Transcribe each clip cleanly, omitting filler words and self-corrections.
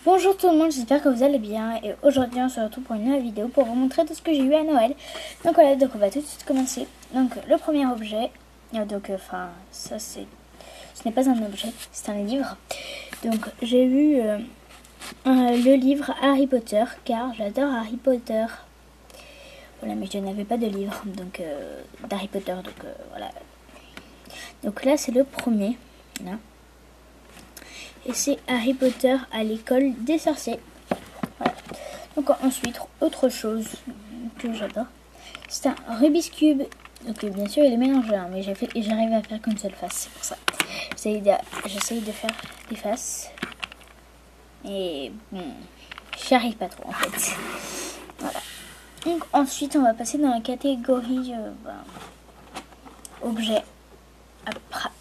Bonjour tout le monde, j'espère que vous allez bien et aujourd'hui on se retrouve pour une nouvelle vidéo pour vous montrer tout ce que j'ai eu à Noël. Donc voilà, donc on va tout de suite commencer. Donc le premier objet, ça ce n'est pas un objet, c'est un livre. Donc j'ai eu le livre Harry Potter car j'adore Harry Potter. Voilà, mais je n'avais pas de livre donc d'Harry Potter, donc voilà. Donc là c'est le premier, là. Et c'est Harry Potter à l'école des sorciers. Voilà. Donc ensuite, autre chose que j'adore, c'est un Rubik's Cube. Donc bien sûr, il est mélangé, hein, mais j'arrive à faire qu'une seule face, c'est pour ça. J'essaye de faire des faces. Et bon, j'y arrive pas trop en fait. Voilà. Donc ensuite, on va passer dans la catégorie objet.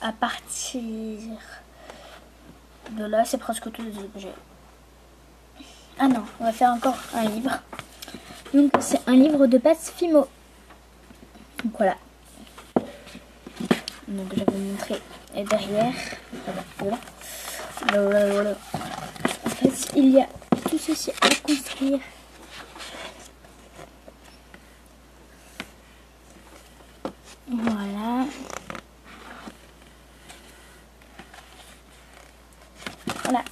À partir de là, c'est presque tous les objets. Ah non, on va faire encore un livre. Donc c'est un livre de Pat Fimo. Donc voilà. Donc je vais vous montrer derrière. Voilà. En fait, il y a tout ceci à construire. Voilà. Voilà.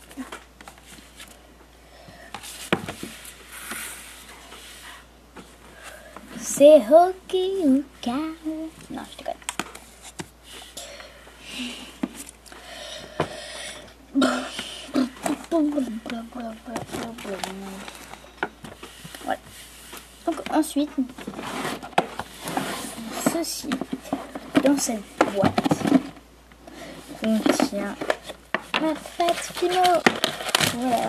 C'est hockey ou car. Non, je déconne. Voilà. Donc ensuite, ceci dans cette boîte contient ma pâte Fimo. Voilà.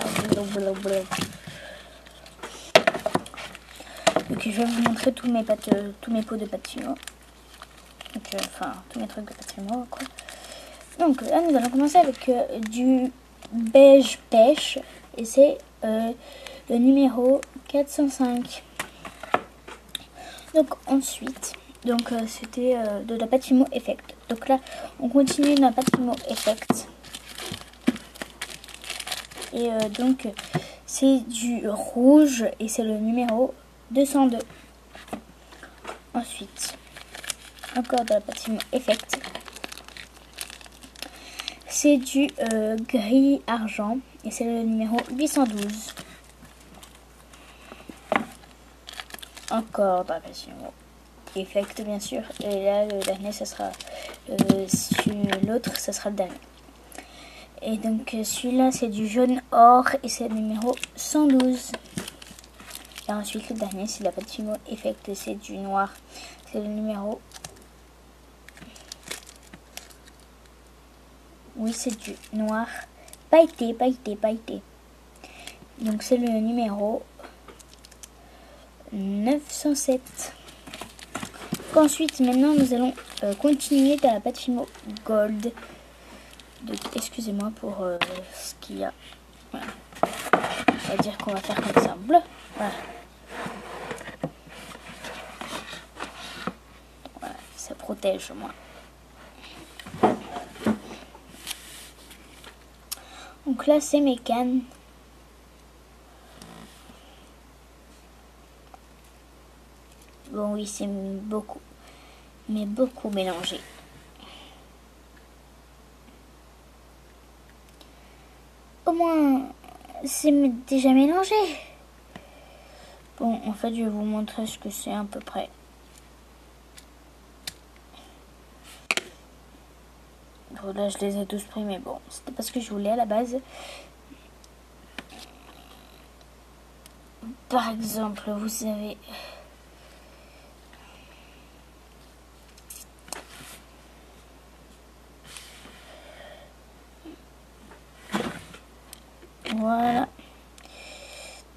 Donc je vais vous montrer tous mes pots de pâte Fimo. Donc tous mes trucs de pâte Fimo, quoi. Donc là nous allons commencer avec du beige pêche et c'est le numéro 405. Donc ensuite, c'était de la pâte Fimo Effect. Donc là on continue dans la pâte Fimo Effect. Et donc c'est du rouge et c'est le numéro 202. Ensuite, encore de la pâte Fimo Effect. C'est du gris argent et c'est le numéro 812. Encore de la pâte Fimo Effect bien sûr. Et là le dernier ça sera l'autre ça sera le dernier. Et donc celui-là c'est du jaune or et c'est le numéro 112. Et ensuite le dernier c'est la pâte Fimo Effect, c'est du noir, c'est le numéro... Oui, c'est du noir pailleté. Donc c'est le numéro 907. Donc, ensuite maintenant nous allons continuer dans la pâte Fimo Gold. Excusez-moi pour ce qu'il y a. Voilà. On va dire qu'on va faire comme ça. Bleu. Voilà. Voilà, ça protège au moins. Donc là c'est mes cannes. Bon oui c'est beaucoup, mais beaucoup mélangé. Au moins c'est déjà mélangé. Bon en fait je vais vous montrer ce que c'est à peu près. Bon, là je les ai tous pris mais bon c'était pas ce que je voulais à la base. Par exemple vous avez voilà.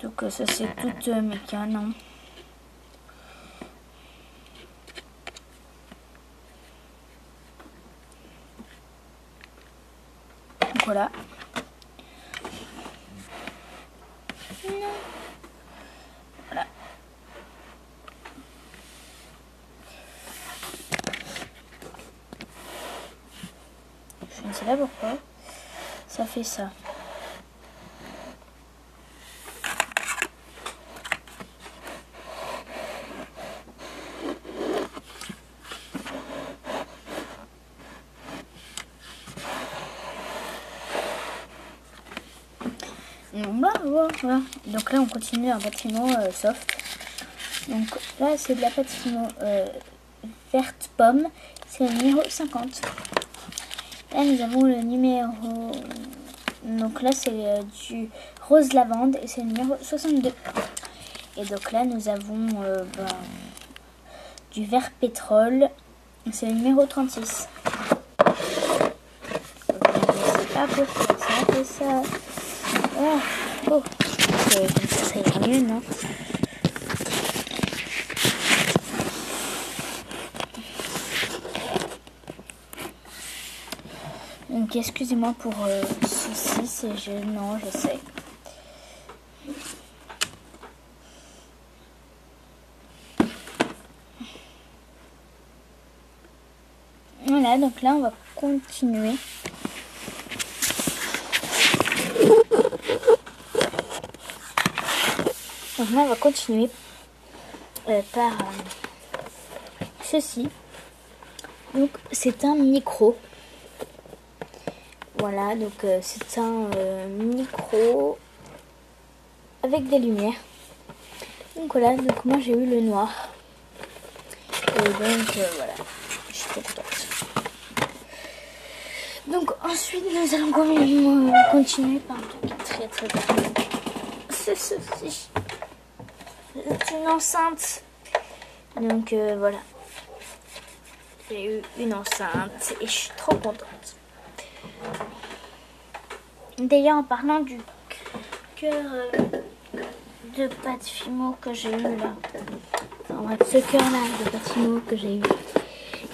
Donc ça c'est toutes mes cannes. Hein. Voilà. Voilà. Je ne sais pas pourquoi ça fait ça. Voilà. Donc là, on continue un bâtiment soft. Donc là, c'est de la patino verte pomme. C'est le numéro 50. Là, nous avons le numéro... Donc là, c'est du rose lavande et c'est le numéro 62. Et donc là, nous avons du vert pétrole. C'est le numéro 36. C'est pas pourquoi ça fait ça. Oh, comme ça ira mieux, non? Donc excusez-moi pour ceci, c'est gênant, je sais. Voilà, donc là on va continuer. Donc là on va continuer par ceci. Donc c'est un micro. Voilà, donc c'est un micro avec des lumières. Donc voilà, donc moi j'ai eu le noir. Et donc voilà, je suis trop contente. Donc ensuite nous allons quand même continuer par un truc très bien. C'est ceci. C'est une enceinte. Donc voilà. J'ai eu une enceinte et je suis trop contente. D'ailleurs, en parlant du cœur de pâte Fimo que j'ai eu là, enfin bref, ce cœur là de pâte Fimo que j'ai eu,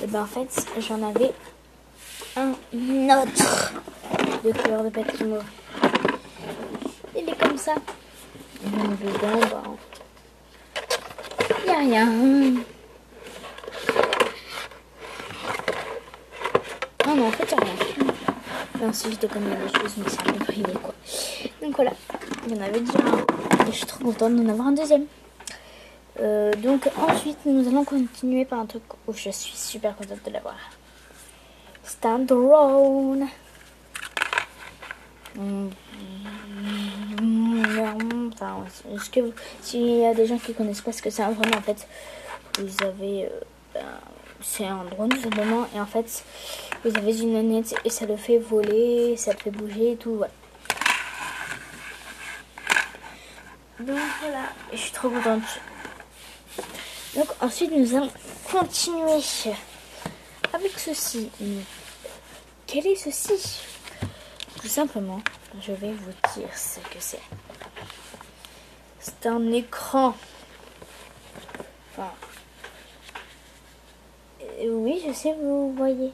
et ben en fait j'en avais un autre de cœur de pâte Fimo. Il est comme ça. Et donc dedans, il n'y a rien. Non, en fait, il n'y a rien. Non, si je déconne des choses, mais c'est imprimé quoi. Donc voilà, il y en avait déjà un. Et je suis trop contente d'en avoir un deuxième. Donc ensuite, nous allons continuer par un truc où je suis super contente de l'avoir. C'est un drone. Enfin, est-ce que s'il y a des gens qui connaissent pas ce que c'est un drone, en fait, vous avez... c'est un drone tout simplement, et en fait vous avez une manette et ça le fait voler, ça le fait bouger et tout, voilà. Donc voilà, je suis trop contente. Donc ensuite nous allons continuer avec ceci. Quel est ceci? Tout simplement, je vais vous dire ce que c'est. C'est un écran. Enfin, oui, je sais, vous voyez.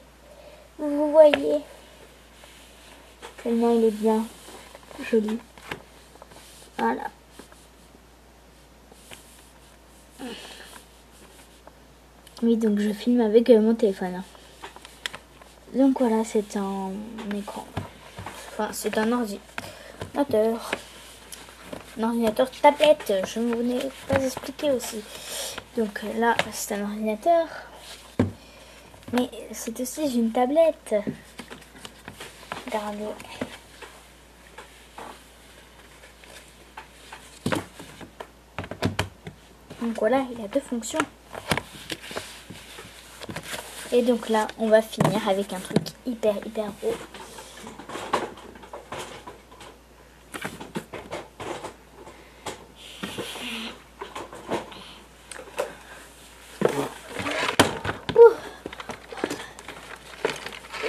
Vous voyez. Tellement il est bien joli. Voilà. Oui, donc je filme avec mon téléphone. Donc voilà, c'est un écran. Enfin, c'est un ordinateur. Un ordinateur tablette. Je ne vous ai pas expliqué aussi. Donc là, c'est un ordinateur. Mais c'est aussi une tablette. Regardez. Donc voilà, il a deux fonctions. Et donc là, on va finir avec un truc hyper beau.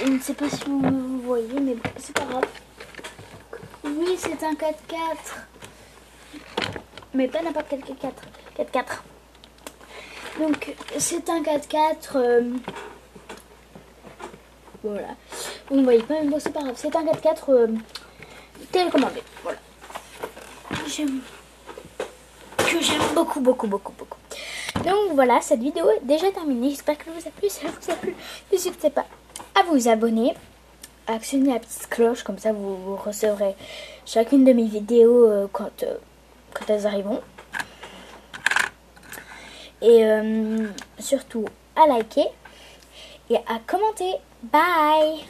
Je ne sais pas si vous voyez, mais bon, c'est pas grave. Oui, c'est un 4x4. Mais pas n'importe quel 4x4. Donc, c'est un 4x4. Voilà. Vous ne voyez pas, mais bon, c'est pas grave. C'est un 4x4 télécommandé. Voilà. Que j'aime beaucoup. Donc voilà, cette vidéo est déjà terminée. J'espère qu'elle vous a plu. Si elle vous a plu, n'hésitez pas à vous abonner, à actionner la petite cloche. Comme ça, vous recevrez chacune de mes vidéos quand elles arriveront. Et surtout à liker et à commenter. Bye!